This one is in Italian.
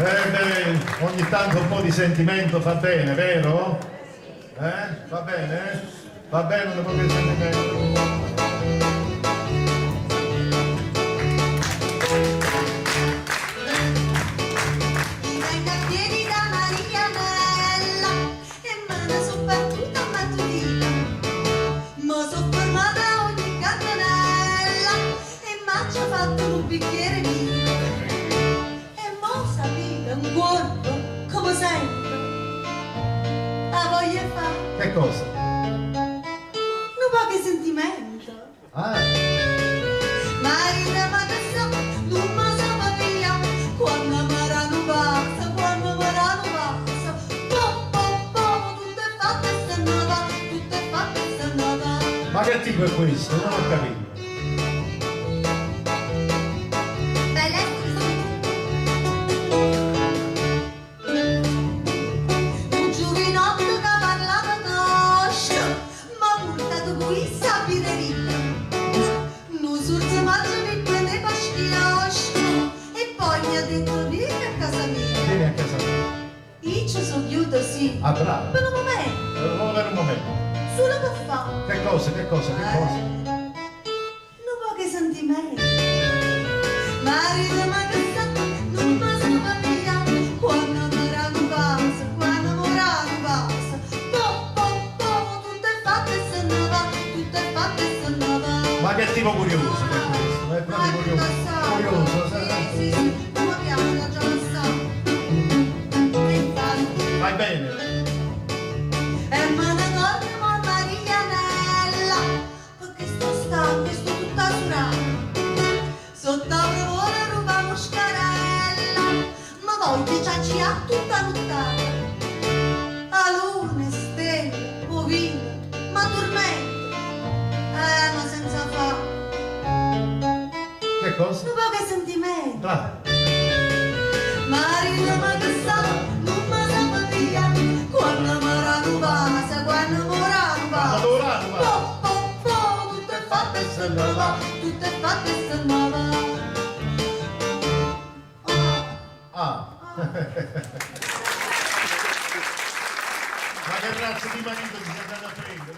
Beh, ogni tanto un po' di sentimento fa bene, vero? Va bene? Va bene un po' di sentimento. Un bicchiere vino e mo sapete un corpo come sempre la voglia fa Che cosa? un po' che sentimento marito ma che so non mi sa via quando marano passa tutto è fatto e se ne va tutto è fatto e se ne va. Ma che tipo è questo? Non ho capito. Sì. Ah, bravo. Per un momento. Per un momento. Solo per fare. Che cosa? Non può che sentimento. Marito ma che sa, non mi sa via. Quando morano passa, tutto è fatto e se ne va, tutto è fatto e se ne va. Ma che tipo curioso che è questo? È proprio curioso. Curioso, sai? Sì, non mi piace, già lo so. Vai bene. E me ne torno Marianella, perché sto tutta surata. Sotto la rubiamo scarella, ma voglio ciaci a tutta nottata. A lune, stelle, bovino, ma tormento, ma senza fa. Che cosa? Un po' che sentimento. Bravo. Marito ma che sa, non mi sa via, quando morano passa, tutto è fatto e se ne va, tutto è fatto e se ne va. Ma che razza di marito ti sei andato a prendere?